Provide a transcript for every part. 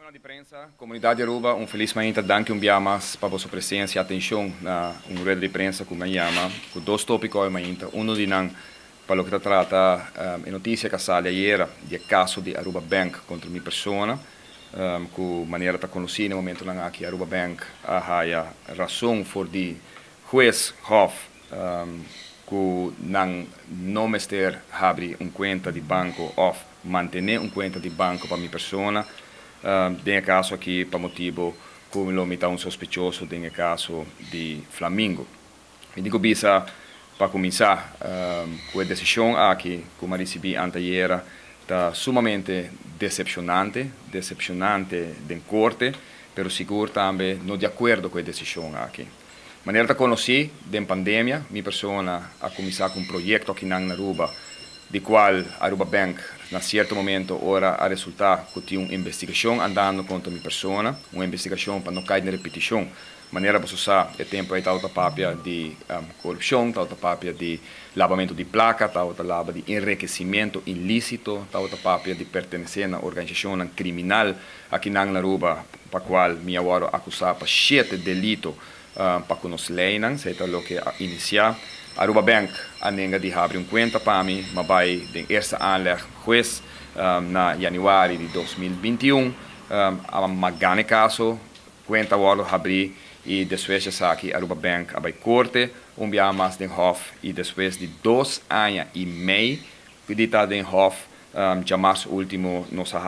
Câmara de Prensa, Comunidade Aruba, feliz manhã, danke mais para a vossa presença e atenção na rede de prensa que me chama, com dois tópicos manhã. De não, para o que trata a notícia que saiu ayer, do caso de Aruba Bank contra minha pessoa, que maneira está conhecida no momento que Aruba Bank a razão por de juiz Hof que não mester abrir conta de banco ou manter conta de banco para minha pessoa. Tem caso aqui para motivo como lo metà sospechoso tem caso de Flamengo. Me digo bisa para começar com a decisão aqui como recebi anteayer está sumamente decepcionante da corte, pero seguro também não de acordo com a decisão aqui. Maneira que conheci da pandemia, minha pessoa a começar com projeto aqui na Aruba, de qual Aruba Bank, na certo momento, ora a resultar que tinha uma investigação andando contra minha pessoa, uma investigação para não cair na repetição. Maneira para usar o tempo aí outra papia de corrupção, outra papia de lavamento de placa, outra lava de enriquecimento ilícito, outra papia de pertencer a organização criminal aqui na Aruba, para qual minha hora acusar para 7 delitos para que nos leiam, seja o que iniciar. Aruba Bank anenga de abrir conta para mim, mas vai de eerste aanleg juiz na januário de 2021, a magane caso, conta agora abrir e depois já aqui Aruba Bank vai corte, dia mais de Hof e depois de 2 anos e meio, que está de Hof, já mais último nossa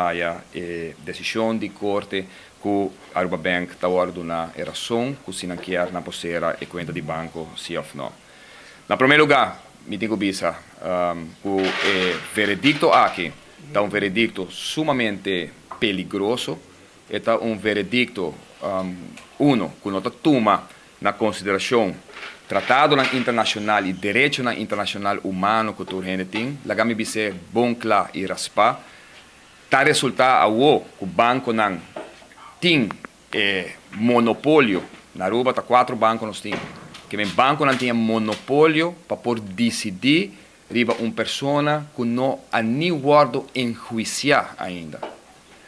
decisão de corte que Aruba Bank está agora na razão que se não quer na postura e conta de banco sim ou não. Na primeiro lugar, me digo bisa, o veredicto aqui é veredicto sumamente perigoso, é veredicto que não toma na consideração tratado internacional e direito internacional humano que tu gente tem, lá me bise bom claro e raspar, tá resultar a que o banco não tem monopólio, na Aruba tá 4 bancos nós temos. Que o banco não tinha monopólio para por decidir riba uma pessoa que não há nem guardo enjuiciar ainda.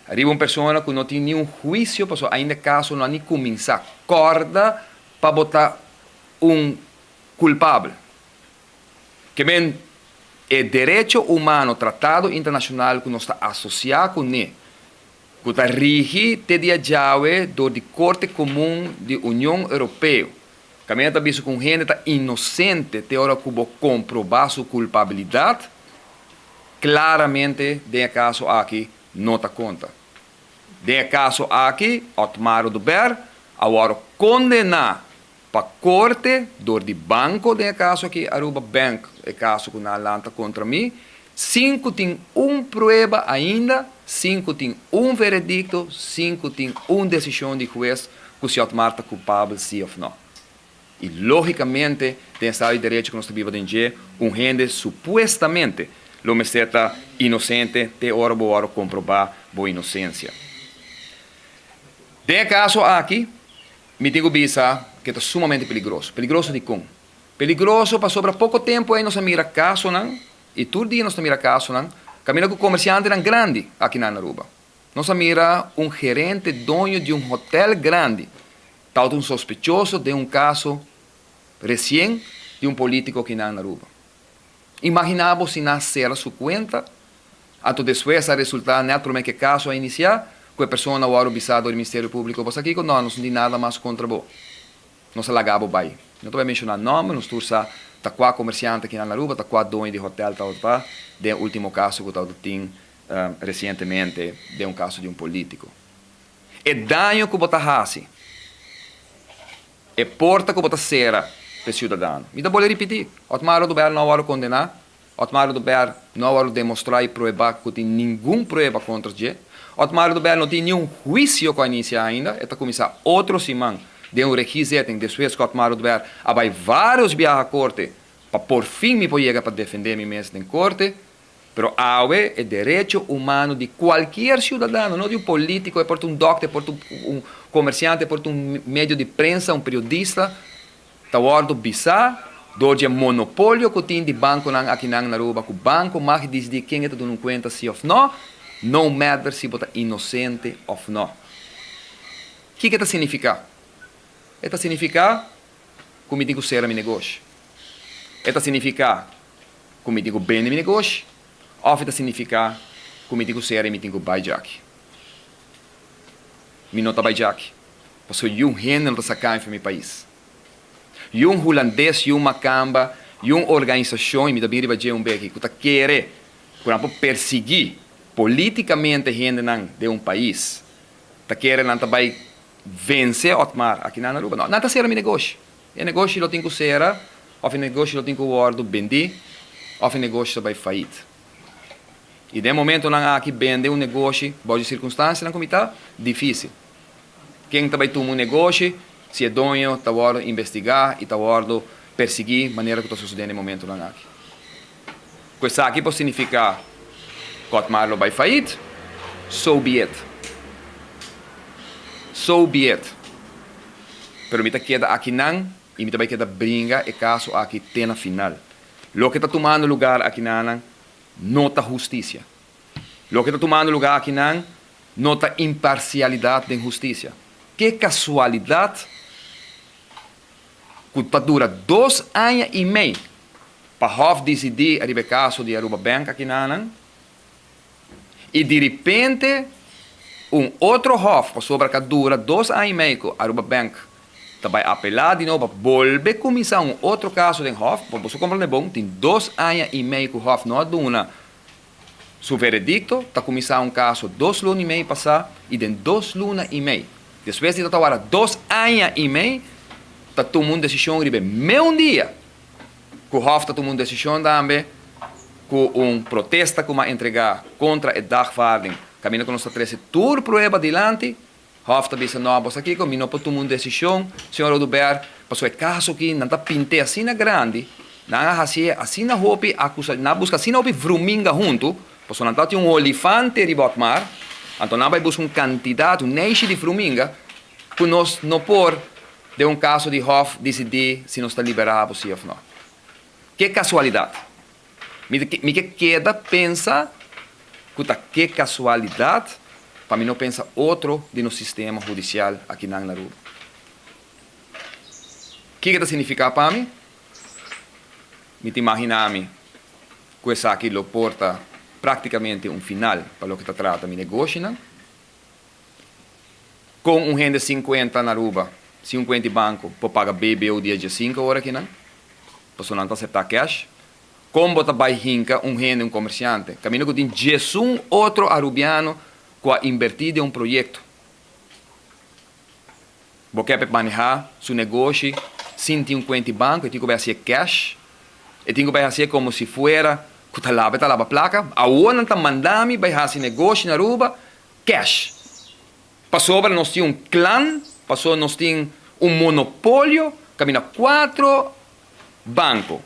Riba uma pessoa que não tem nenhum juízo, para ainda caso não há nem começar corda para botar culpável. Que bem, é direito humano, tratado internacional que não está associado com ele, que está rigi te dia jaue do de Corte Comum de União Europeia. Caminha está visto com gente tá inocente, te hora que vou comprovar sua culpabilidade, claramente, de caso aqui, não está conta. De caso aqui, Otmar do Ber, agora condenar para a corte, do de banco, de caso aqui, Aruba Bank, é caso que na lanta contra mim, 5 tem prova ainda, 5 tem veredicto, 5 tem decisão de juiz que se Otmar está culpável, sim ou não. E, logicamente, tem Estado de Direito que nós vivemos em gente supostamente, lo está inocente, te hora comprovar a inocência. De caso aqui, me digo bisa que é sumamente perigoso. Perigoso de como? Perigoso para sobre pouco tempo aí nós mira caso, não? E todo dia nós mira caso, não? Caminho com comerciante grande aqui na Aruba. Nós mira gerente, dono de hotel grande, tal sospechoso de caso recém de político aqui na Aruba. Imaginamos se nascer a sua conta, até depois a resultar naturalmente que caso a iniciar, que a pessoa não era visada do Ministério Público, você aqui não tem nada mais contra você. Não se lagava bem. Não estou a mencionar nome, nós estamos a 4 comerciantes aqui na Aruba, a 4 donos de hotel, de último caso que eu tinha recentemente, de caso de político. É dano que você faz. É porta que você será para o cidadão. E eu vou repetir. Otmar do Ber não vai condenar. Otmar do Ber não vai demonstrar e provar que tem nenhuma prova contra ele. Otmar do Ber não tem nenhum juízo que iniciar ainda. Está começar outro semana de requisito. Depois que Otmar do Ber vai vários viagens à corte para por fim me poder para defender-me mesmo em corte. Pero é direito humano de qualquer cidadão, não de político, é por doctor, é por comerciante, é por meio de prensa, periodista. Está ordo bizarro, do monopólio que tem de banco aqui na Aruba, que o banco mais diz de quem está dando conta se ou não, no matter se você é inocente ou não. O que isso significa? Isso significa que eu tenho que ser meu negócio. Isso significa que eu tenho que vender meu negócio. Ou isso significa que eu tenho que ser meu buyjack. Eu não estou buyjack. Porque eu não estou sacando para meu país. Eu holandês, eu macamba, eu organização, e me dá bem de um beque, que quer perseguir politicamente gente de país. Que quer não vai vencer Otmar aqui na Aruba. Não está sendo meu negócio. O negócio eu tenho que ser, ou o negócio eu tenho que guardar, vender, ou o negócio vai falir. E de momento não há que vender um negócio, boas circunstâncias, não está difícil. Quem vai tomar um negócio, se é dono, está guardando investigar e está guardando perseguir, maneira que está sucedendo no momento não há. Isso aqui pode significar que Otmar vai falir, so be it. So be it. Pero me queda aqui não, e me também queda brinca e caso aqui tem na final. Lo que está tomando lugar aqui não está justiça. Lo que está tomando lugar aqui não está imparcialidade de justiça. Que casualidade que dura 2 anos e meio para o Hof decidir a caso de Aruba Bank aqui e de repente outro Hof sobre que dura 2 anos e meio que Aruba Bank vai apelar de novo, volver a começar outro caso de Hof, para você compreender bom, tem 2 anos e meio que o Hof não dá seu veredicto, está começando caso 2 lunas e meio passar e de 2 lunas e meio. Depois de agora 2 anos e meio, está tomando decisão de meio dia. Que o Hof está tomando decisão também, com protesta que vai entregar contra o dagvaarding. Caminho que nós trazemos toda prova adiante. Hof está dizendo, não, você aqui, como não pode tomar uma decisão, senhor Rodubert, passou o caso aqui, não está pintado assim na grande, não é assim na roupa, não busca assim na roupa fruminga junto, porque não está um olifante de Botmar, então não vai buscar um candidato, um neixe de fruminga, que nós não por de caso de Hof decidir se nós está liberado sim ou não. Que casualidade. Me queda pensar que casualidade para mim não pensa outro de no sistema judicial aqui na Aruba. O que isso significa para mim? Me imaginar-me que isso aqui lo porta praticamente um final para o que trata meu negócio, não? Com um gente 50 na Aruba, 50 banco, para pagar BB o dia de 5 horas aqui, não? Para não aceitar cash. Como você vai rincar um gente, um comerciante? Caminho que tem Jesus outro arubiano que a invertir em projeto. Você quer manejar seu negócio sem ter um conta banco, e tem que fazer cash, e tem que fazer como se fosse que está lá a placa, a outra está mandando vai fazer negócio na Aruba, cash. Passou para nós ter um clã, passou nós ter um monopólio, caminha 4 bancos.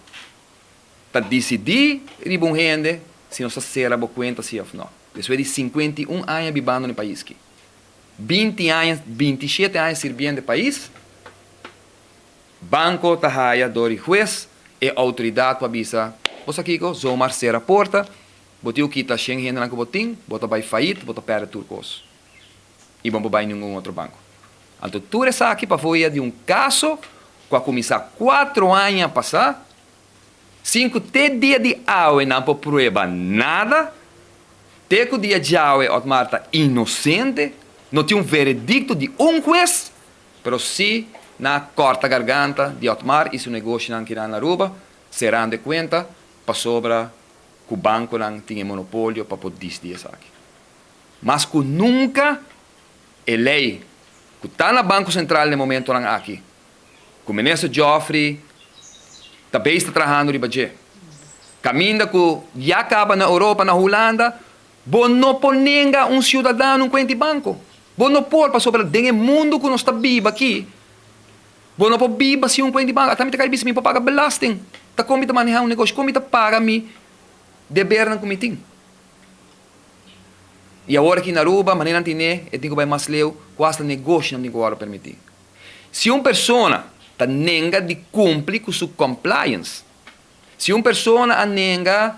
Para decidir, riba gente, se nós será boa conta, se ou não. Depois de 51 anos vivendo no país aqui. 20 anos, 27 anos servindo no país. Banco tahaia, dori juez e autoridade para avisar. Você aqui, zomar ser a porta, botiu quita 100 gente na botim, bota vai falir, bota perde turcos. E vamos para nenhum outro banco. Então, tudo isso aqui para foi de um caso que vai começar 4 anos a passar, 5 dias de aula não pode provar nada. Teco dia de aula, Otmar está inocente, não tem um veredicto de um juez, mas sim na corta garganta de Otmar e seu negócio aqui na Aruba, serão de conta para sobra que o banco não tem monopólio para poder decidir isso aqui. Mas que nunca é lei que está no Banco Central no momento aqui, que o ministro Joffrey também está trabalhando de budget. Caminha que já acaba na Europa, na Holanda, não pode negar um cidadão num conta banco. Não pode, para sobre o mundo que nós estamos vivendo aqui. Não pode viver sem um conta banco. Até me quero dizer, para pagar belasting. Está como está manejar um negócio, como está paga me dever na comitim. E agora aqui na Aruba, maneira antine, eu tenho que ir mais leu, quase negócio não tenho que permitir. Se uma pessoa está nega de cumprir com sua compliance, se uma pessoa a nega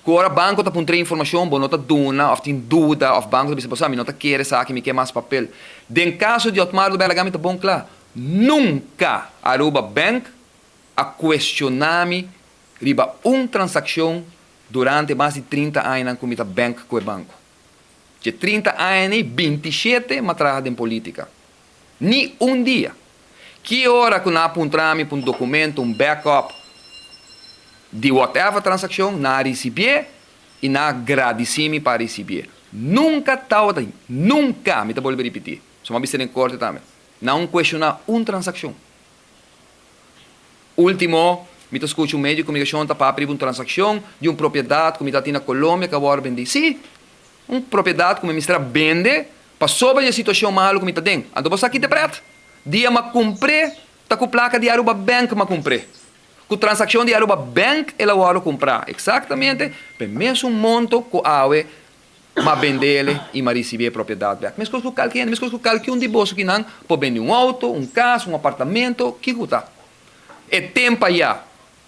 Agora banco tá puntre informação, bom nota duna, of tem dúvida, of banco tá bisa mi nota quer saque me quer mais papel. Den caso de Otmar do Bergami tá bom claro. Nunca Aruba Bank a questionar-me riba transação durante mais de 30 anos com o banco com o banco. De 30 anos, 27 matraja em política. Ni dia. Que hora que nós apontamos um documento, um backup de whatever transação, na receber e na agradecemos para receber. Nunca tal, nunca, me vou repetir. Só uma vez em corte também. Não questionar transação. Último, me escuto um meio de comunicação para abrir uma transação de uma propriedade que me está na Colômbia que agora vende. Sim, uma propriedade que me mistura vende para sobre a situação mal que me está dentro. Então você aqui te preta. Dia me comprei, tá com placa de Aruba Bank me comprei. Com transação de Aruba Bank, ela vai comprar exatamente o mesmo monto que a AUE ma vendele e ma receber propriedade. Mas com qualquer de bolso que não pode vender um auto, um carro, um apartamento, que custa. É tempo já.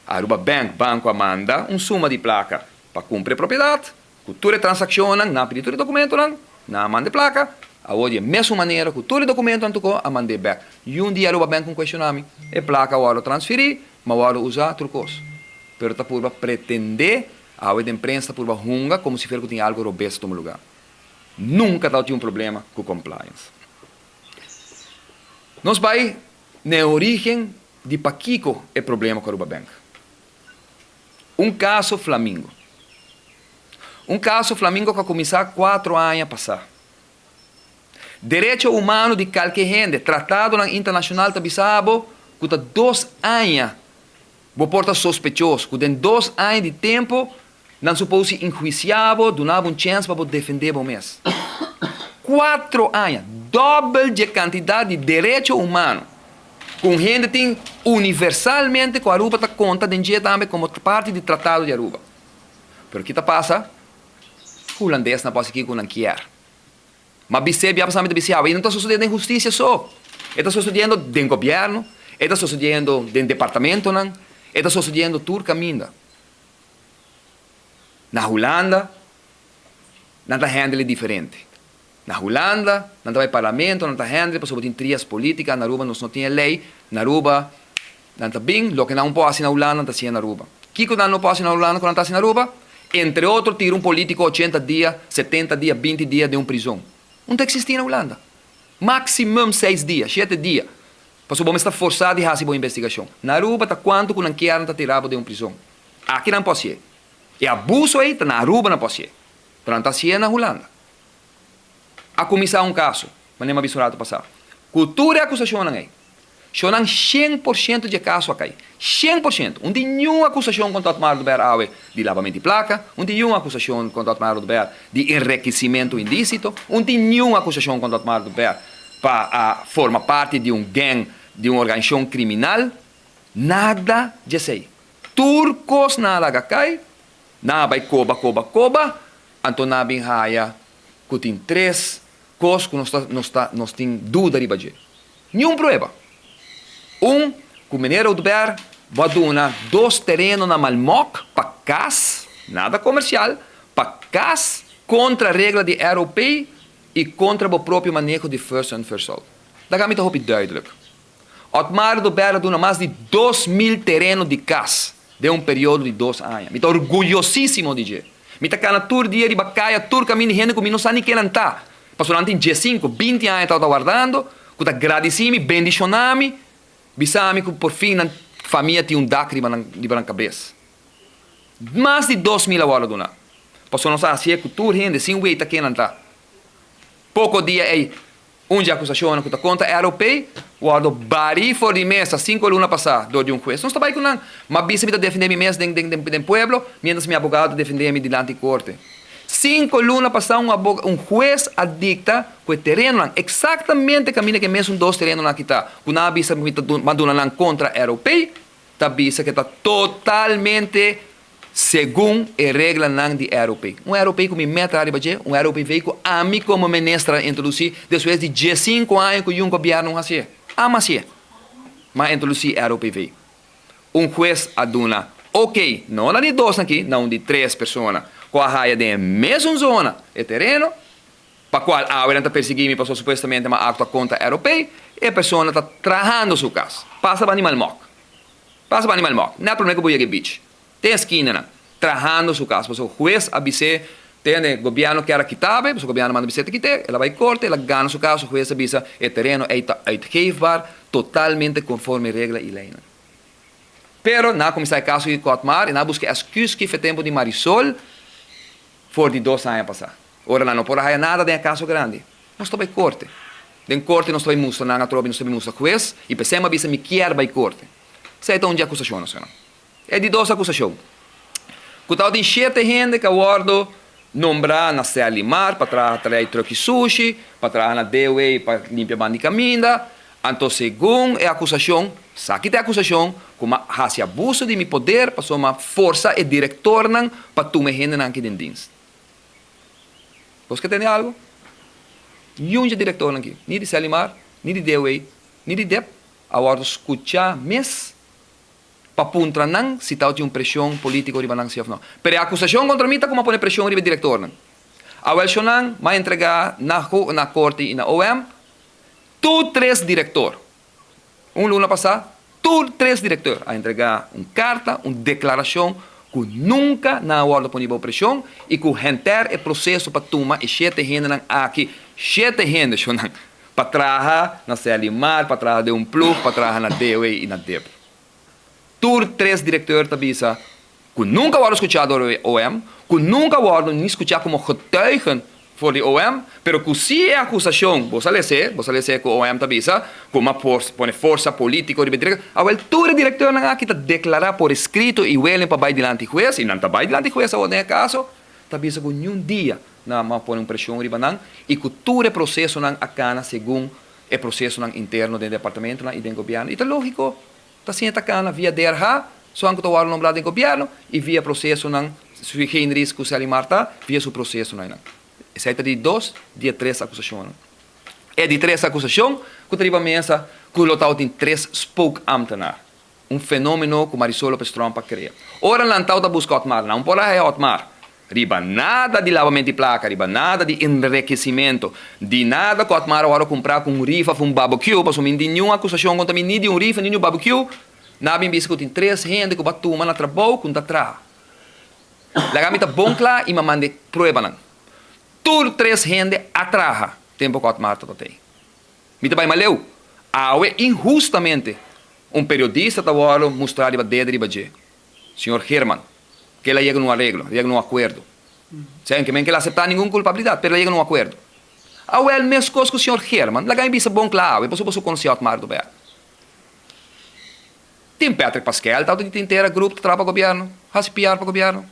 Aruba Bank, banco manda suma de placa para comprar propriedade, cultura transação, na pedir de documento, na manda placa, a hoje é a mesma maneira, cultura documento, a mandar back. E dia Aruba Bank questionar-me, é placa eu transferir, mas eu usar outra coisa. Pero está por pretender, a hora de imprensa por hunga, como se fosse que tinha algo robusto no lugar. Nunca tinha um problema com compliance. Nós vai na origem de Paquico é problema com a Aruba Bank. Caso Flamingo. Caso Flamingo que começou 4 anos a passar. Direito humano de qualquer gente, tratado internacional de Bissabo, que 2 anos, vou portar sospechoso, que tem 2 anos de tempo, não supôs enjuiciado, donava chance para defender o mês. 4 anos, dobro de quantidade de direito humano. Com gente tem universalmente que a Aruba está conta de dia também como parte do tratado de Aruba. Pero o que passa? O holandês não pode aqui com não quer. Mas você vai passar muito e não está sucedendo em justiça só. Está sucedendo dentro do governo, está sucedendo dentro do departamento, está sucedendo todo caminho. Na Holanda, não está handle diferente. Na Holanda, não vai parlamento, não está handle, porque tem trias políticas, na Aruba não tem lei, na Aruba não está bem, o que não pode na Holanda, não está na Aruba. O que não pode na Holanda, quando está na Aruba? Entre outros, tira um político 80 dias, 70 dias, 20 dias de uma prisão. Não existe na Holanda. Maximum 6 dias, 7 dias. Porque vamos estar forçado a fazer uma investigação. Na Aruba, está quanto que não querem tirado de uma prisão. Aqui não pode ser. E abuso aí, na Aruba não pode ser. Então não está na Holanda. A começar um caso, mas não é avisorado passar. Cultura e acusação não é. Choram 100% de caso aqui. 100%. Não tem nenhuma acusação contra o Otmar do Ber de lavamento de placa. Não tem nenhuma acusação contra o Otmar do Ber de enriquecimento ilícito. Não tem nenhuma acusação contra o Otmar do Ber para formar parte de um gang, de uma organização criminal. Nada de sei. Turcos nada cai. Nada vai coba. Então bem raia que tem 3 coisas que nós temos dúvida de bater. Nenhum problema. Que o mineiro do Ber vai dar 2 terrenos na Malmoc para casa, nada comercial, para casa, contra a regra de europeu e contra o próprio manejo de first and first all. Da gamita hopi duidelijk. Otmar do Ber dá mais de 2.000 terrenos de casa de um período de 2 anos. Me estou orgulhosíssimo de dizer. Me está cana tur dia de bacaia, tur caminho de gente que não sabe nem quem está. Passou durante 15, 20 anos estava guardando, que está agradecendo, bendicionando, bisami que por fim a família tem lágrima na cabeça. Mais de 2.000 agora dona. Passou não sabe se que tur gente sem weita quem está. Pouco dia aí, dia acusação que está contra europeu, guardo bari for de mesa 5 lunas passar do de um juez. Não está bem com nada. Mas bisa me defender minha mesa do pueblo, mientras meu advogado defender-me diante da corte. 5 lunas passar um juez adicta com o terreno exatamente caminho que mesmo 2 terrenos aqui está. Quando a bisa me mandou contra europeu, tá bisa que está totalmente segundo a regra de europeu. Europeu que me mete a ribaje, europeu veio que a mim como ministra introduzir depois de 15 anos que um governo não fazia. Mas introduzir europeu veio. Juez aduna ok, não na de 2 aqui, não de 3 pessoas, com a raia de mesma zona, é terreno, para qual a hora está perseguindo, passou supostamente uma acta conta europeia, e a pessoa está trajando sua casa. Passa para animal mock. Passa para animal mock. Não é problema que eu vou beach. Tem esquina, né? Trajando sua casa. O juiz avisa, tem o governo que era quitável, o governo manda visita quitar, ela vai corte, ela ganha sua casa, o juiz avisa, o terreno é uitgeefbaar, totalmente conforme regra e lei. Pero, na começar o caso de Cotmar, e na busca excuse que foi tempo de Marisol, for de 2 anos passar. Ora, não pode haver nada de caso grande. Nós estamos em corte. Den corte nós estamos mostrar, na tropa nós estamos mostrar juiz, e pensamos avisa me quer vai corte. Isso é um de acusação, não é de 2 acusações. Cuidado de 7 gente que aguardo nombrar na Serra Limar para trazer truque sushi, para trazer na DWA para limpar banda de caminda. Então, segundo a acusação, saque a acusação, como há abuso de meu poder, para uma força e diretor para tomar gente aqui dentro de você tem algo? Nenhum diretor aqui, nem de Serra Limar, nem de DWA, nem de DEP, aguardo escutar mes para apontar se está uma pressão política ou não, se não. Mas a acusação contra mim está como põe pressão sobre o diretor. A Welshonang vai entregar na corte e na OM tu 3 diretor. Luna passado, tu 3 diretor a entregar uma carta, uma declaração que nunca na hora de pôr pressão e que enter o processo para tomar e 7 gente aqui, 7 gente para trabalhar na Serra Limar, para trabalhar de um plus, para trabalhar na DOE e na DEP. Tu 3 diretores tabisa que nunca vão escutar do OM, que nunca vão nem escutar como getuigen voor de OM, pero que se a acusação, você lê que o OM tabisa, como põe força política de bedriga, a altura diretor não aqui declarar por escrito e ele para vai diante do juiz, e não está vai diante do juiz, ou nem caso, tabisa que nenhum dia não põe pressão de banang, e que todo o processo não acana segundo o processo interno do departamento e do governo. E é lógico, está sendo acana via DRH, só que está nombrado do governo, e via processo não, se tem risco se alimentar, via seu processo não. Essa é de 2, de 3 acusações. É de 3 acusações que teria mensa que o local tem 3 spoke ambtenaar. Fenômeno que Marisol Lopes Trompa cria. Ora, lançou da busca Otmar, não pode ser Otmar. Riba nada de lavamento de placa, riba nada de enriquecimento, de nada que Otmar agora comprar com rifa, com barbecue, para sumir nenhuma acusação contra mim, nem de rifa, nem de barbecue. Na bem que tem 3 gente que batu uma na trabalho com atrás. Lagami tá bom claro e me mande prova não. Tudo 3 gente atrás, tempo que Otmar tem. Me também maleu. Aue injustamente periodista está agora mostrar de dedo de baje. Senhor Herman, que ele chega num arreglo, chega num acordo. Sem que ele aceitar nenhuma culpabilidade, mas ele chega num acordo. Aue é a mesma coisa que o senhor Herman, lagami bisa bom claro, e depois conhecer Otmar do Ber. Tem Patrick Pascal, tal de inteira grupo que trabalha para o governo, faz piar para o governo.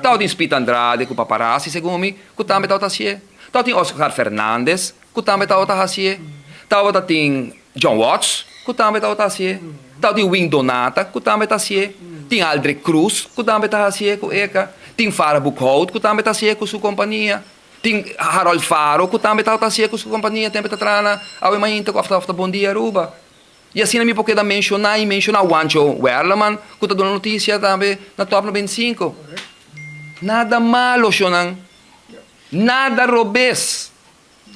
Tal de Spita Andrade, que o paparazzi, segundo me, que também está assim. Tal tem Oscar Fernandes, que também está assim. Tal tem John Watts, que também está assim. Tal tem Wing Donata, que também está assim. Tem Aldrich Cruz, que também está assim com ECA. Tem Farah Buchhout, que também está assim com sua companhia. Tem Harold Faro, que também está assim com sua companhia. Tem que estar ao imanhã, com a bom dia, Aruba. E assim, me porque mencionar o Wancho Werleman, que está dando notícia também na top 95. Nada malo, Shonan. Nada robês.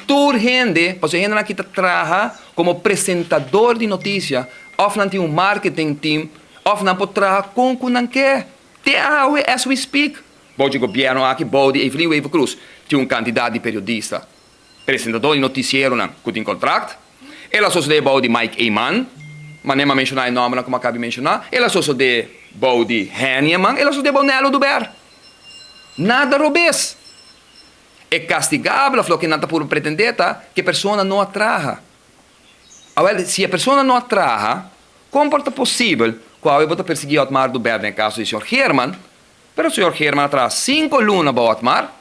Toda gente, porque a gente aqui trabalha como apresentador de notícia, ou não tem marketing team, ou não pode trabalhar com o que não quer. As we speak. Pode governo aqui, pode Evelyn Wave Cruz, tem candidato de periodista, apresentador de noticiero, que tem contrato. Ela só de bode Mike Eyman, mas nem mencionar o nome como acabei de mencionar. Ela só de bode Henneman, ela só de Bonello do Ber. Nada robês. É castigável, falou que não está por pretender, que a pessoa não atraja. Se a pessoa não atraja, como é possível que eu vou perseguir Otmar do Ber, no caso do Sr. Herman, mas o Sr. Herman traz 5 lunas para Otmar,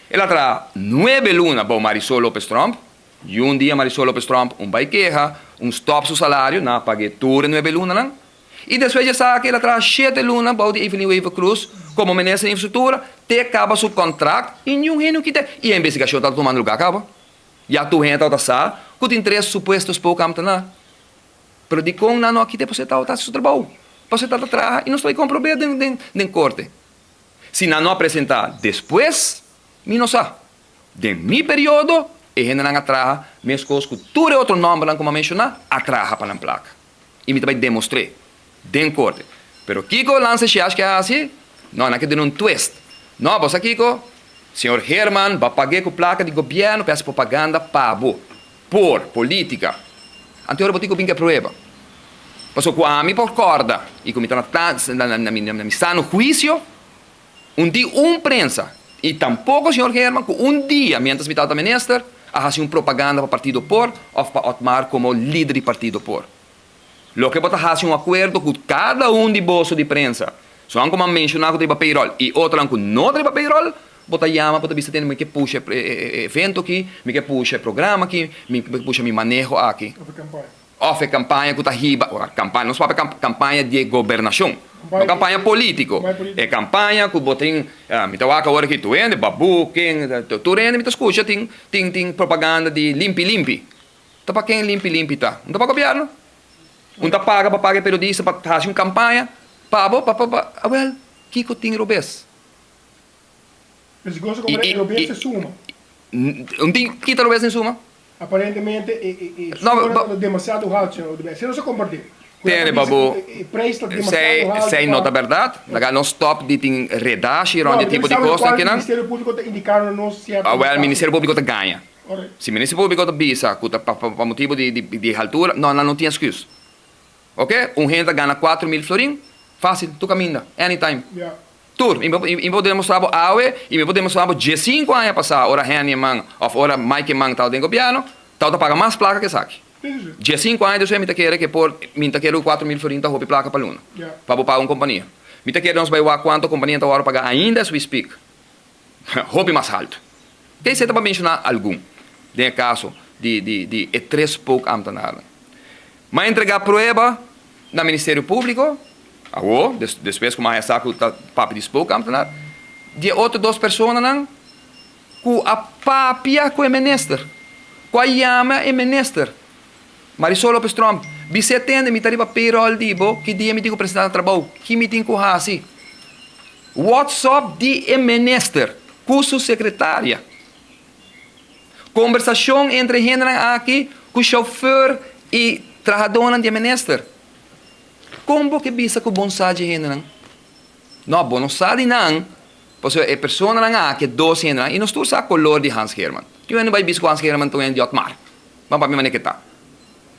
ele traz 9 lunas para Marisol Lopes Trompa, e dia Marisol Lopes Trompa vai quejar, stop seu salário, não pague tudo 9 lunas, não. E depois já sabe que ele traz 7 lunas para Evelyn Wave Cruz, como ministro de infraestrutura, te acaba seu contrato e nenhum reino que tem. E a investigação está tomando lugar, acaba. Já tu renta está sa, que tem 3 supostos para o campo, não. Pero de com não aqui depois está seu trabalho. você está atrás e não vai comprovar em corte. Se não apresentar depois, me não sabe. De mi período, e gente não atrás, minhas coisas que tudo outro nome, como mencionar, atrás para a placa. E me também demonstrei, em corte. Pero Kiko lança se acha que é assim, não, não é que tem um twist. Não, você Kiko, senhor Herman, vai pagar com placa de governo, peça propaganda, pago, por política. Anterior, eu digo bem que prueba. Passou com a mim por corda, e como está na sano juízo, dia prensa, e tampouco o senhor Herman, que dia, mientras me estava minister, a fazer propaganda para o partido por, ou para Otmar como líder do partido por. Lo que bota fazer acordo com cada de bolso de prensa. Só como mencionado que tem payroll, e outro que não tem payroll, bota chama, bota vista tem que puxa evento aqui, me que puxa programa aqui, me puxa me manejo aqui. Ofe campanha que está riba, campanha, não se fala campanha de governação, não campanha político. É campanha que botem, me tá agora que tu ende, babu, quem, tu ende, me tá escuta, tem propaganda de limpi. Tá para quem limpi tá? Não tá para governo? Não tá paga para pagar periodista para fazer uma campanha? Well, Kiko tem robês. Mas gosto como robês se suma. Não tem quita robês em suma? Aparentemente, demasiado alto, se não se compartilha. Tem, babu. Sei nota verdade. Não stop de tem redação, onde tipo de coisa que não. O Ministério Público está indicando não certo. O Ministério Público ganha. Se o Ministério Público bisa, para motivo de altura, não tinha excusa. Ok? Gente ganha 4.000 florins, fácil, tu caminha, anytime. Yeah. Tur, e podemos saber awe, e podemos saber 5 anos passar, ora Henry man, of ora Mike man tal dentro do governo, tal da paga mais placa que saque. 5 anos eu me quero que por me quero 4.000 florins tá roupa placa para luna. Para pagar uma companhia. Me quero nós vai ver quanto a companhia tá hora pagar ainda as we speak. Roupa mais alto. Que você tá para mencionar algum? De caso de 3 pouco amtanara. Mas entregar prova no Ministério Público, depois como a saco tá papo de pouco amtanara, de outras 2 pessoas não, que a papia com o ministro, com a chama é ministro. Marisol Lopes Trump, você atende me tarifa payroll dibo, que dia me digo presidente de trabalho, que me tem com assim. WhatsApp de ministro, com sua secretária. Conversação entre gente aqui, com o chauffeur e trabalhador de ministro. Como que bisa com bonsade gente não? Bonsade não. Porque é pessoa não que 2 gente e não estou a color de Hans Herman. Que eu não vai bisa com Hans Herman também de Otmar. Vamos para mim que tá.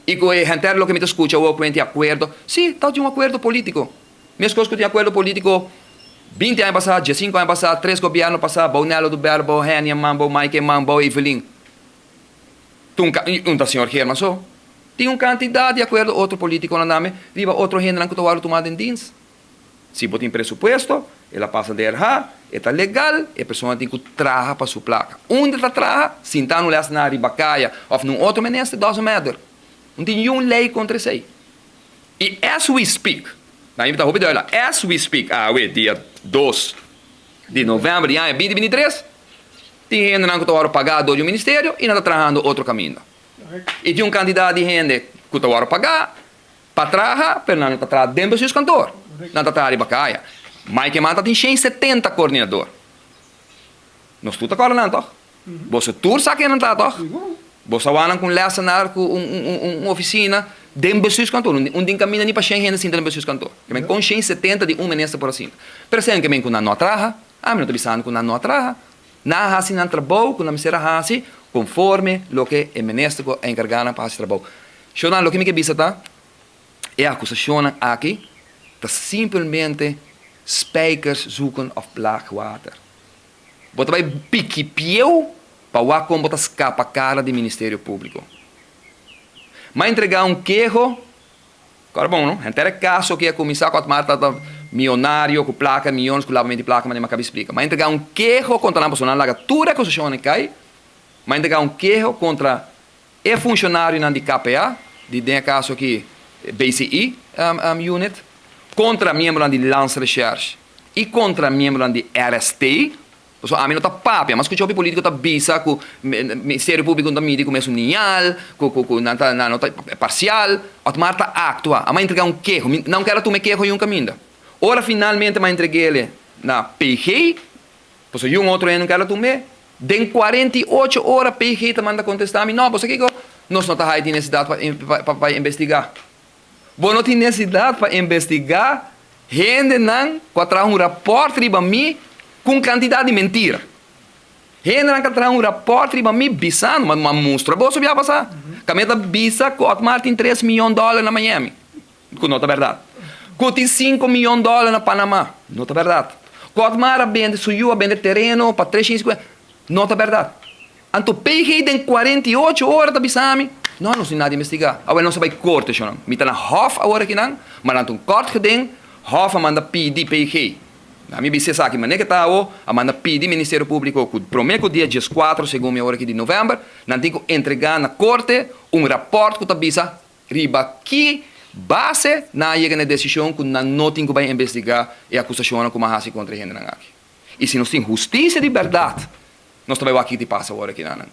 E com a gente que me escuta o cliente acordo, sim, tal de acordo político. Minhas coisas que tem acordo político 20 anos passados, 15 anos passados, 3 governos passados, Bonello do Berbo, Henia Mambo, Mike Mambo, Evelyn. Um senhor Herman só. Tem uma quantidade de acordo, outro político não dá-me, riba outro gente não está tomado em dienst. Se botem pressuposto, ela passa de errar, está legal, e a pessoa tem que trabalhar para sua placa. Onde está trabalhando, se está no leste na ribacaia, ou num outro ministro, doesn't matter. Não tem nenhuma lei contra isso aí. E as we speak, as we speak, dia 2 de novembro de 2023, tem gente que está pagando do ministério e não está trabalhando outro caminho. E tem um candidato de gente que está pagar para trabalhar, mas não está trabalhando dentro do seu cantor. Não está trabalhando em Bacaia. Mike Mata tem 170 coordenadores. Não estou coordenando, você tur sabe não está, você vai com lecionar com uma oficina dentro do seu cantor. Um dia caminha nem para 100 gente dentro do seu cantor. Com 170 de ministro por assim. Mas se que não trabalha, não estou pensando que não trabalha. Não há não trabalho, não será assim, conforme o que o ministro é encarregado para fazer trabalho. O que me visita é a acusação aqui, que simplesmente spijkers zoeken of black water. Você vai pique pieu para como você escapa a cara do Ministério Público. Mas entregar um queijo, claro, bom, não? Então é caso que a comissão com a Marta milionário, com placa, milhões, com lavamento de placa, mas não me explica. Mas entregar um queijo contra a pessoa, não toda a acusação que cai, mas entregar um queijo contra o funcionário de KPA, de caso aqui, BCI Unit, contra membro de Lance Recherche e contra membro de RST, So, a mim não tá papia, mas que o político tá bisa, que o Ministério Público não mide como é unial, que não tá parcial, automaticamente tá actua. A mãe entregar um queijo, não quero tu me queijo em um caminho. Ora, finalmente, a entreguei ele na PG, pois um outro ano não quero tu me, den 48 horas PG te manda contestar a mim, não, você que nós não tá aí necessidade para investigar. Bom, não tem necessidade para investigar, gente não, para um rapport riba mim, com quantidade de mentira. Gente não traz um rapport riba mim, bisando, mas uma monstro. Você vai passar. Cameta bisa, que tem $3 milhões na Miami. Que não é verdade. Que tem $5 milhões na Panamá. Não é verdade. Que Otmar vende suyo, vende terreno para 350. Não é verdade. Então, peguei em 48 horas da bisami. Não, não sei nada de investigar. Agora não se vai corte, senhor. Me tá na Hof agora aqui não. Mas não tem corte que tem. Hof manda pedir peguei. A minha bisa aqui, mas nem que tá o, a manda pedir Ministério Público que prometo dia 14, segundo a hora aqui de novembro, não tem que entregar na corte rapport que tá bisa riba aqui base na chega na decisão que não tem que vai investigar e acusação como a contra a gente aqui. E se nós tem justiça de verdade, nós também aqui te passa agora aqui não.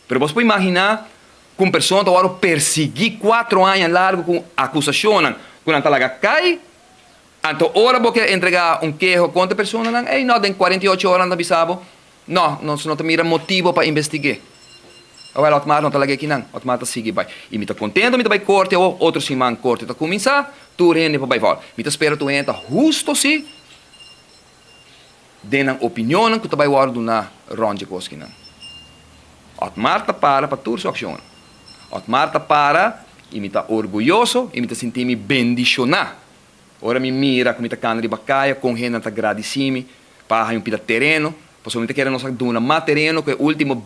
Pero você pode imaginar que uma pessoa agora perseguir 4 anos largo com acusação, quando ela lá cai. Então, ora você entregar um queijo contra a pessoa, não tem 48 horas na bisabo. Não te mira motivo para investigar. Agora, o não está lá aqui, não. O está sigue vai. E me está contente, me está vai corte, ou outro semana corte está começar, tu rende para vai voltar. Me está espera tu entra justo se denan opinião que tu vai guardar na ronde coski não. O Marta para tua ação. O Marta para e me está orgulhoso e me está sentindo bendicionar. Ora me mira com muita cana de bacaia, com gente está agradecendo, para um pedaço de terreno, possivelmente querem nos dar mais terreno que o último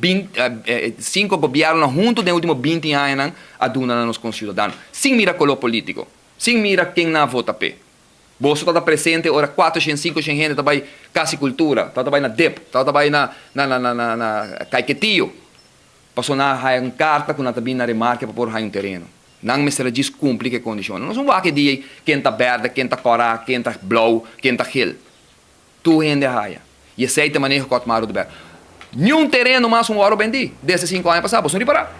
5 governos juntos nos últimos 20 anos a dar nos cidadãos, sem mira color político, sem mira quem não vota pé. Você está presente, ora 400, 500 gente está aí Casa Cultura, está aí na DEP, está aí na Caiquetillo, passou na carta com a na remarca para pôr um terreno. Não me será descumprir que condições. Não são aqui dias quem está verde, quem está corá, quem está blue, quem está gel. Tu rende raia. E aceita manejo com o Otmar do Ber. Nenhum terreno mais um hora vendi. Desde 5 anos passados, você não reparar.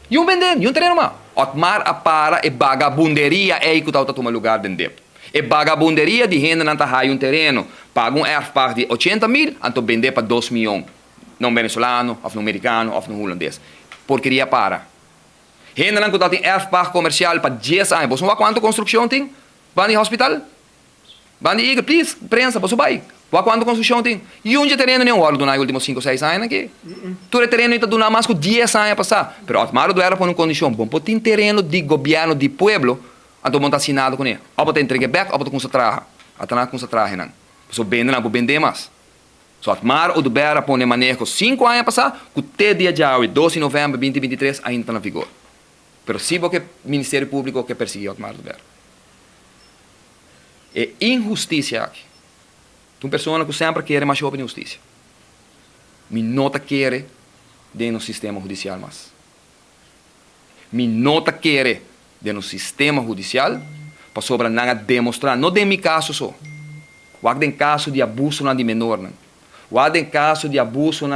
Nenhum vender, nenhum terreno mais. Otmar para e vagabunderia é que está tomando lugar dentro. E vagabunderia de gente não está raio um terreno. Paga um erfpar de 80 mil, então vender para 2 milhões. Não venezuelano, ou não americano, ou não holandês. Porqueria para. Gente não tem erfpar comercial para 10 anos. Você não quanto construção tem? Vai no hospital? Vai no igreja, please, prensa, você vai. Vai quanto construção tem? E onde terreno nem hora nos últimos 5, 6 anos aqui? Todo terreno está dando mais que 10 anos a passar. Mas o Otmar do era para uma condição bom. Porque tem terreno de governo de pueblo, então está assinado com ele. Ou você entrega back, ou você concentra. Até não concentra, não. Você vende, não, vender mais. So, Otmar o do Bera põe manejo 5 anos a passar, que até dia de hoje, 12 de novembro de 2023, ainda está na vigor. Pero sim porque o Ministério Público que perseguiu Otmar do Ber. É injustiça aqui. Uma pessoa que sempre quer mais jovem justiça. Me nota quer dentro do sistema judicial mais. Me nota quer dentro do sistema judicial para sobre não demonstrar. Não tem meu caso só. O tem caso de abuso de menor. O tem caso de abuso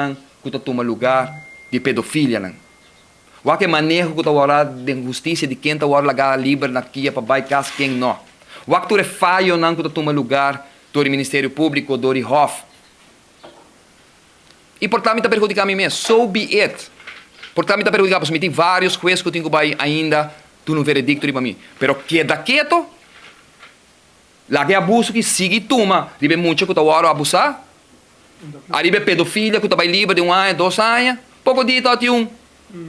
que toma lugar de pedofilia. O que manejo que está agora de justiça de quem está agora lá livre na Kia para vai casa quem não. O que tu falho não que toma lugar do Ministério Público do Hof. E portanto está perjudicando a mim mesmo. So be it. Portanto está perjudicando. Porque tem vários juízes que tenho que ainda tu no veredicto para mim. Pero queda quieto. Lá que abuso que sigue toma. Ribe muito que está agora abusar. Ribe pedofilia que está livre de 1 ano, 2 anos. Pouco dia está que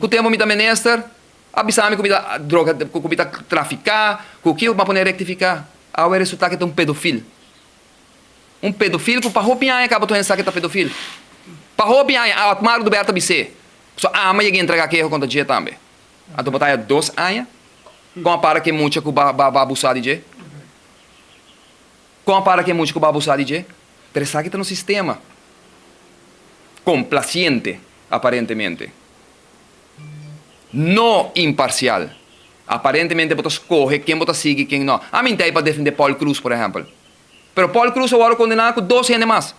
o tempo me dá menester, avisar-me que me dá droga, que me dá traficar, que o que eu vou poder rectificar. Aí o resultado é que é um pedofilo. Um pedofilo que para roupiar acaba de pensar que é pedofilo. Para roupiar, a Otmar do Berta BC. Só ama e entregar aqui contra dia também. Então botar 2 anos, com a para que muito que vai abusar de dia. Com a para que muito que vai abusar de dia. Mas sabe que está no sistema. Complaciente, aparentemente. Não imparcial. Aparentemente, você escolhe quem você sigue e quem não. A mim tem para defender Paul Cruz, por exemplo. Mas Paul Cruz agora condenado com 12 anos mais.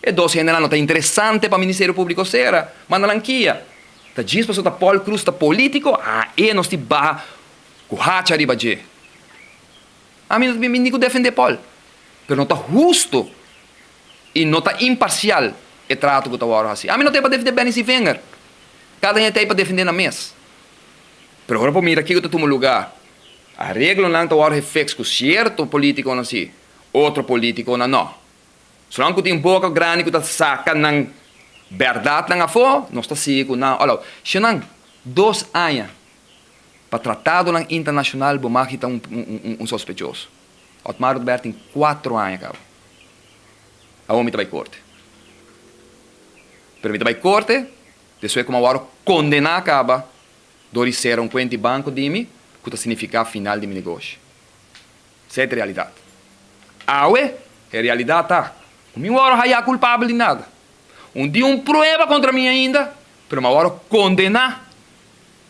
E dos gente não tá interessante para o Ministério Público será, mas na lanquia. Tá diz para o Paul Cruz tá político, nós te barra com hacha arriba de. A mim me digo defender Paul, pero não tá justo e não tá imparcial e trato que tá agora assim. A mim não tem para defender Benny Wenger. Cada gente tem para defender na mesa. Pero agora para mim aqui que eu tô no lugar. A regra não tá agora reflex com certo político não assim, outro político não. Solange que tem boca grande que tá saca na verdade não afo, não está sigo não. Olha, se não 2 anos para tratado internacional bom que tá um sospechoso. Otmar Roberto tem 4 anos cara. A homem vai corte. Pero me vai corte, depois como agora condenar acaba, dori ser um quente banco de mim, que significa final de meu negócio. Essa é a realidade. Aue, é a realidade tá. O meu agora não é culpável de nada. Dia prova contra mim ainda, pero agora condenar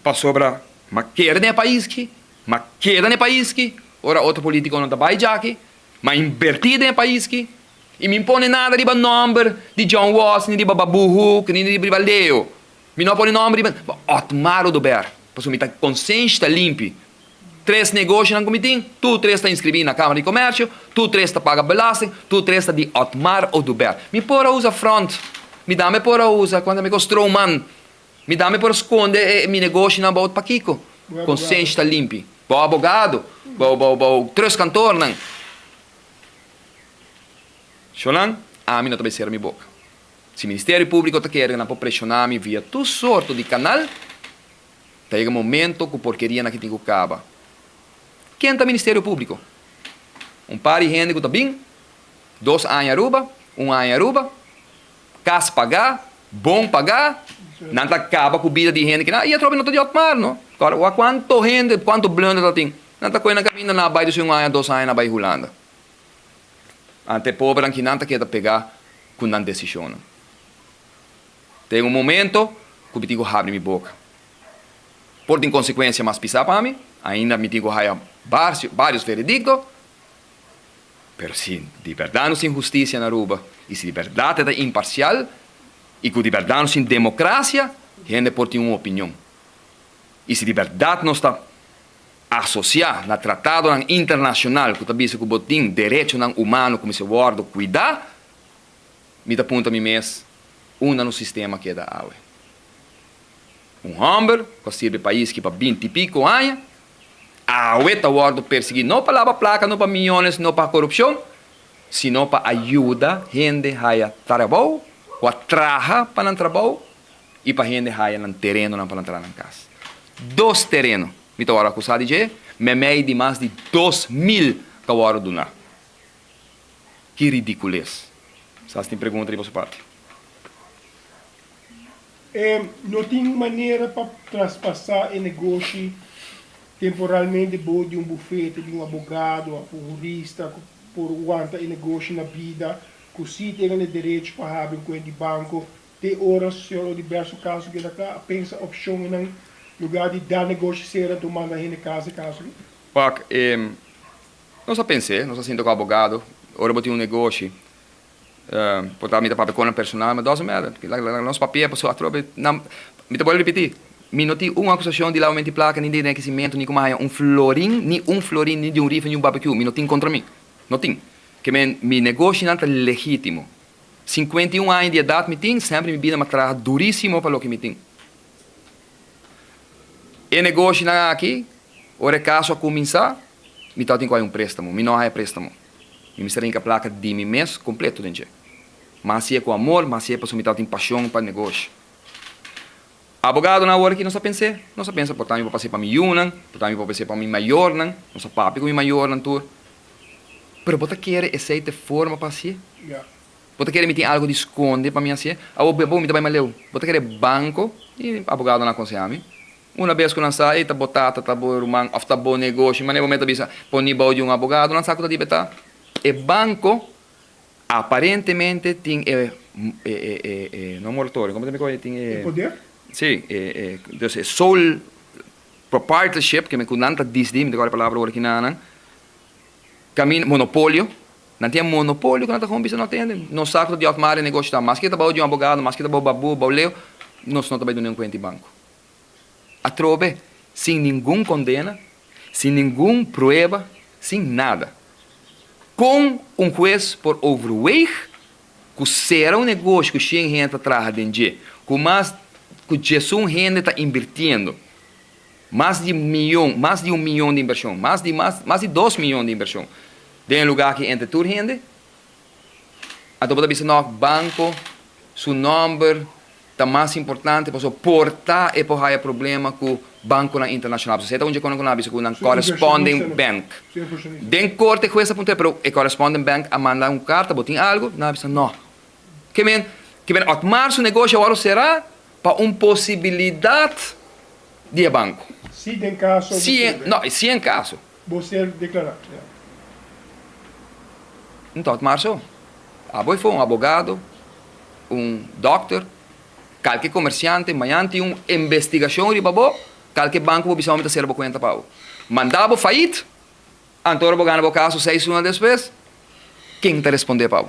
para sobra, mas quer no país que, mas quer no país que, ora outro político não vai já aqui, mas invertido no país que, e me impõe nada de nome de John Watts, nem de Babu Hook, nem de Valdeo. Me não põe nome de Otmar Roberto, para me tá consciência limpa. 3 negócios no comitê, tu 3 está inscrito na Câmara de Comércio, tu 3 está paga belastning, tu 3 está de Otmar Roberto. Me pora usa front, me dá me pora usa quando me costrou um man, me dá me pora esconde meu negócio na bout paquico. Consciência limpa. Bom advogado, bom 3 cantor não. Cholan, a mim não vai ser minha boca. Se o Ministério Público está querendo pressionar-me via tu sorto de canal, chega um momento que porqueria na que tem que acabar. Quem está Ministério Público? Par de gente que está bem, 2 anos Aruba, 1 ano Aruba, casa pagar, bom pagar, não acaba com a vida de gente que não, e a tropa não está de Otmar, não? Agora, quanto gente, quanto blanda está tem? Não está coisa na caminho na bairro de 1 ano, 2 anos na bairro Holanda. Ante pobre que não está querendo pegar com não decisão. Tem um momento que eu digo abre minha boca. Por em consequência, mas pisar para mim, ainda me digo vários veredictos, mas se de verdade não tem justiça na Aruba, e se de verdade é imparcial, e que de verdade não tem democracia, a gente pode ter uma opinião. E se de verdade não está associado no tratado internacional, que também se tem direito humano, como se guarda, cuidar, me dá ponto a mim mesmo, no sistema que é da água. Homem, que serve país que para 20 e pico anos, a está guarda perseguir, não para lavar placa, não para milhões, não para corrupção, sino para ajuda gente a trabalhar, ou a trabalhar para o trabalho, e para gente a no terreno para entrar na casa. 2 terrenos, me estou acusado de meio de mais de 2.000 que agora do nada. Que ridiculez. Você tem pergunta de vossa parte? Não tem maneira para traspassar o negócio temporalmente de um bufete, de um advogado, um jurista, por aguentar o negócio na vida, que se tem o direito para abrir conta de banco, tem horas, ou diversos casos que dá pensa opção em lugar de dar negócio ser tu manda em casa. Pak, nós pensei, nós sinto com advogado, ora botei um negócio, portar minha papel com a personal, mas 12 merda, nosso papel é para a tropa, me vou repetir, me não tem uma acusação de lavamento de placa, nem de enriquecimento, nem como um florim, nem de um rifle, nem de um barbecue, me não tem contra mim, não tem, que meu negócio não é legítimo, 51 anos de idade me tem, sempre me vida me traz duríssimo para o que me tem. E negócio não aqui, ora caso a começar, me tá tem um préstamo, me não há préstamo, me será a placa de mim mês completo dentro. Mas se é com amor, mas se é para sumir tem paixão para o negócio. Abogado na hora que não se pensa, portanto, eu passei para mim não, portanto, eu passei para mim maior não, não se papi com mim maior não tudo. Pero você quer essa forma para si? Você quer me ter algo de esconde para mim assim? Ah, o bebo me também maleu. Você quer banco e abogado não aconselha-me. Uma vez que não sai, tá botata, tá bom rumang, tá bom negócio, mas nem momento bisa poni bau de um abogado, não sabe o que tá betar. E banco aparentemente tem não moratório, como tem Poder? Sim, sole proprietorship, que me cunanta diz me agora a palavra original, caminho monopólio, Não tem monopólio que não está com não atende. Não sabe de automário negócio está. Mas que está bom de um abogado, mas que está bom babu, bauleu, nós não está bem de nenhum conta em banco. A trobe, sem nenhuma condena, sem nenhuma prova, sem nada. Com um juiz por overweight, que será um negócio que tem gente atrás de gente, que Jesus gente está invirtiendo. Mais de 1 milhão de inversão, mais de 2 milhões de inversão. De um lugar que entre toda gente, a toda vez no banco, seu nome está mais importante para portar e por aí problema com o banco internacional. Você está onde com um corresponding bank. Den corte com essa ponte, pero o corresponding bank a mandar carta, botar algo, não. Que men, otmar seu negócio agora será para uma possibilidade de banco. Se tem caso... Se em caso. Você declarar. Então, março, foi um advogado, um doctor, qualquer comerciante, amanhã tem uma investigação de babo, qualquer banco precisa ser conta para o. Mandava faillite, então vou ganhar o caso 6 anos depois, quem te responder para o?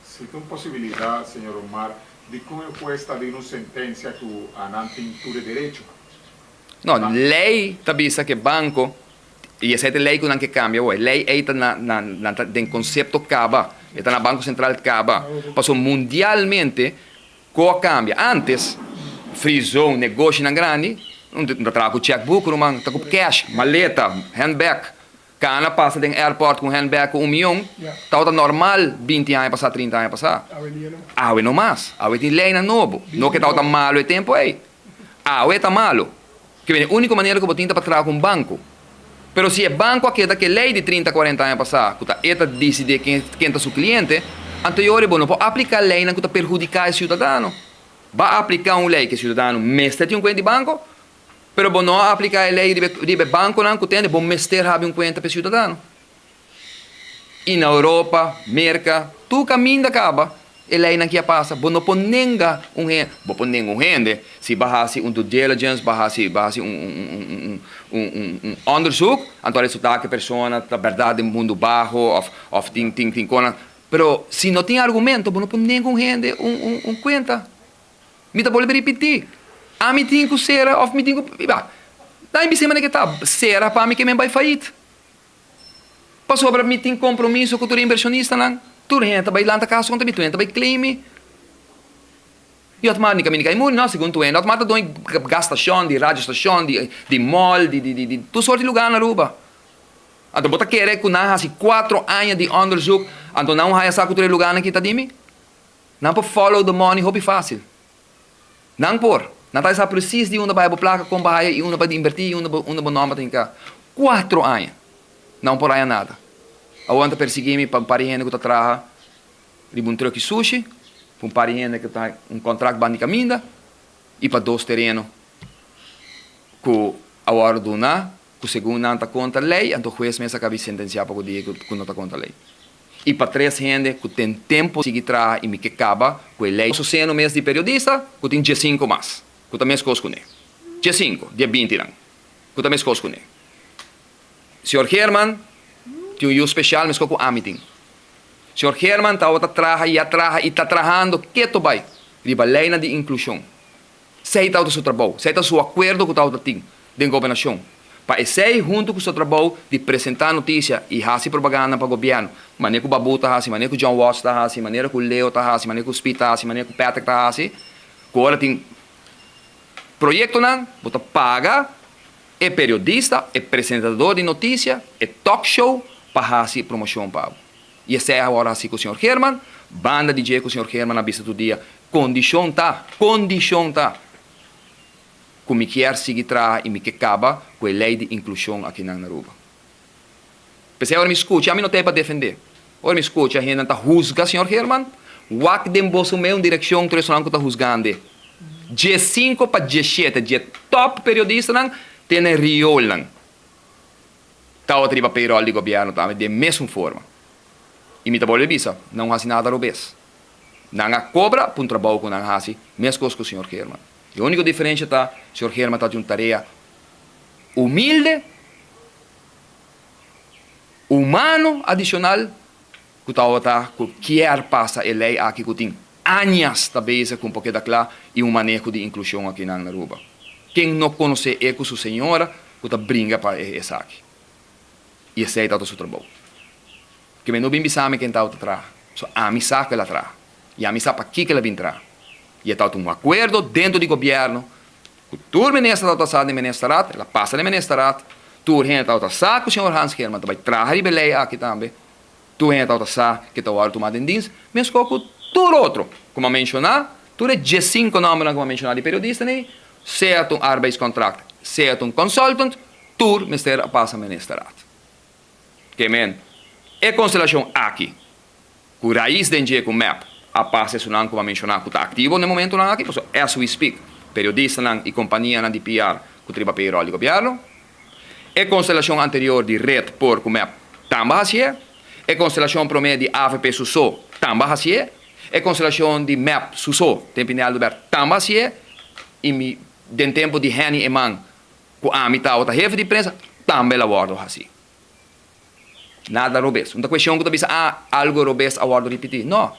Se tem possibilidade, senhor Omar, de como pode estar dando uma sentença que não tem todo direito? Não, lei tabisa que banco, e essa é a lei que não cambia, lei está no conceito caba, está no Banco Central caba, passou mundialmente, co cambia. Antes, frisou um negócio na grande, não trabalha com checkbook, não está com cash, maleta, handbag, cana passa no airport com handbag com 1 milhão, está normal 20 anos passar, 30 anos passar. Não mais, tem lei na novo, não que está malo o tempo aí. Está malo. Que é a única maneira que eu tenho para trabalhar com banco. Pero se é banco aqui que lei de 30, 40 anos passar, que está decide quem é seu cliente, anterior não pode aplicar a lei que está perjudicar o cidadão. Vai aplicar uma lei que o cidadão mestre tem um conta de banco, pero não aplicar a lei de banco que tem, bom mestre have um conta para o cidadão. E na Europa, América, tu caminho acaba. E lei não que passa, não pode nenga um rende, se barrasse due diligence, barrasse onderzoek, então resulta que a pessoa está verdade no mundo baixo, ou tem coisa. Pero se não tem argumento, não pode nenga um rende, conta. Me pode repetir. A mim tem que ser, ou me tem que... Daí me semana que está, será para mim que me vai falir. Passou para mim tem compromisso com o inversionista, não? Tu renta vai lá na casa contra mim, tu renta vai claim. E automaticamente caminho cai muito, não, segundo tu renta, automaticamente gastação de radioestação, de mall, de tu sorte de lugar na Aruba. Então bota querer que não haja 4 anos de onderzoek, então não haja saco de lugar na que está de mim. Não por follow the money, hobby fácil. Não por. Não está preciso de uma Bible placa com baia e uma para invertir e uma nome tem cá. 4 anos. Não por aí nada. Aonde perseguir-me para um parente que está atrás de um truque sushi, para um parente que está um contrato de caminho e para 2 terrenos que a hora do na, que segundo não está contra a lei, então o juiz mesmo acaba de sentenciar para o dia que não está contra a lei. E para 3 gente que tem tempo de seguir atrás e me que acaba com a lei. Eu sou no mês de periodista, que tem dia 5 mais, que também é coisa com ele. Dia 5, dia 20 não, que também é coisa com ele. Senhor Herman, tem um especial, mas com a meeting. Senhor Herman está trabalhando, que tu vai? Riba lei de inclusão. Sei tal do seu trabalho, sei tal do seu acordo com tal da tim, de governação. Para esse junto com o seu trabalho de apresentar notícia e fazer propaganda para o governo. Maneira que o Babu está fazendo, maneira que o John Watts está fazendo, maneira que o Leo está fazendo, maneira que o Speed está fazendo, maneira que o Patrick está fazendo. Que agora tem projeto não, você paga, é periodista, é apresentador de notícia, é talk show, para fazer promoção para o. E esse é agora assim com o Sr. Herman, banda DJ com o Sr. Herman na vista do dia. Condição tá. Que me quer seguir atrás e me que acaba com a lei de inclusão aqui na Aruba. Pensei, agora me escute, a mim não tem para defender. Agora me escute, a gente não está juzgando o Sr. Herman, o que tem bolso meu em direção que está juzgando. Dia 5 para dia 7, dia top periodista, não, tem riol, não. Está outra para payroll de governo também, de mesma forma. E me trabalho visa, não faz nada ao vez. Não há cobra para um trabalho que não faz, mesma coisa com o Sr. Herman. E a única diferença está, o Sr. Herman está de uma tarefa humilde, humano adicional que quer passar a lei aqui que tem anos talvez com um pouquinho da clá e um manejo de inclusão aqui na Aruba. Quem não conhece é com sua senhora que brinca para essa aqui. E esse é o seu trabalho. Que não bem sabe quem está atrás. Só a missa que ela traz. E a missa para que ela vem traz. E está um acordo dentro do governo. Que o ministro está passando no ministério, ela passa no ministério. Tu está passando com o senhor Hans Herman, vai trazer a lei aqui também. Tu está passando que está agora tomando em dienst. Mas com tudo outro. Como mencionar, tu é 15 nomes como mencionar de periodista, né? Seja um arbeidscontract, seja um consultant, tu ministério passa no ministério. Que men, é constelação aqui. Com raiz de engenho com map, a passa é um como mencionar que está ativo no momento não aqui, porque as we speak, periodista e companhia de PR que triba payroll do governo. É constelação anterior de red por com map, também assim é. É constelação promédio de AVP Suso, também assim é. É constelação de map Suso, Tempinal do Ber, também assim é. E de tempo de Henny Eman, com a mitad outra jefe de imprensa, também la guardo assim. Nada robês. Uma questão que tu pensa, algo robês a guardo repetir. Não.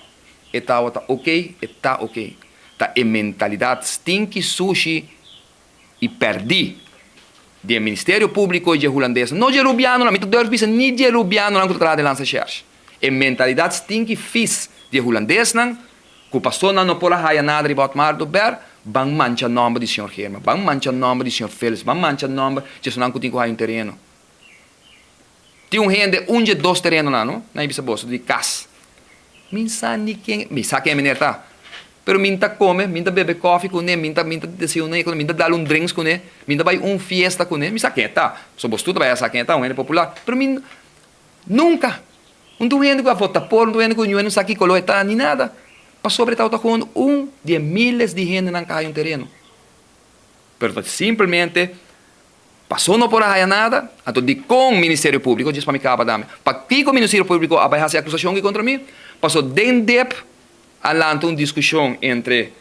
Está ok, está ok. Tá a mentalidade stinky sushi e perdi do Ministério Público de holandês. Não de rubiano, não. Me tu deves pensar, nem de rubiano não que tu traz de lança cherche. A mentalidade stinky fis de holandês não, que passou não por a raia nada de Botmar do Ber, bang mancha nome do senhor Herman, bang mancha nome do senhor Félix, bang mancha nome de senhor que tem que um terreno. Tem um rende, de 2 terrenos lá, não? Na Ibiza Bosso, de cas. Minsa ninguém, minsa quem é menina, pero minta come, minta bebe coffee com ele, minta desayuna com ele, minta dar drinks com ele, minta vai fiesta com ele, minsa quem tá. Só bosto vai essa quem tá, um rende popular, pero minta nunca. Um rende que vai votar por, rende que não sabe que colou tá nem nada. Para sobre tal com de miles de gente não cai terreno. Pero simplesmente passou não por a nada, então de com o Ministério Público, diz para mim cá, para que o Ministério Público vai fazer acusação contra mim, passou dentro alante uma discussão entre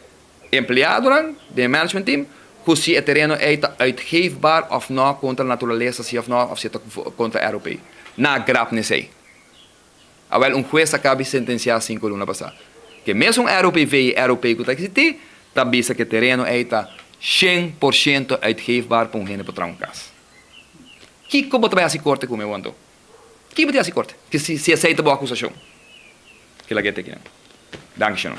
empregados do management team, que se o terreno é uitgeefbaar ou não contra a natureza, se ou não, ou se contra a europeia. Na grap nesse. Agora, juez acaba de sentenciar 5 anos passada. Que mesmo europeu que está existindo, está vista que o terreno é 100% uitgeefbaar para gente para um caso. Que como vai fazer corte como eu ando? Que vai fazer corte? Que se aceita a boa acusação. Que la gente aqui. Danke schön.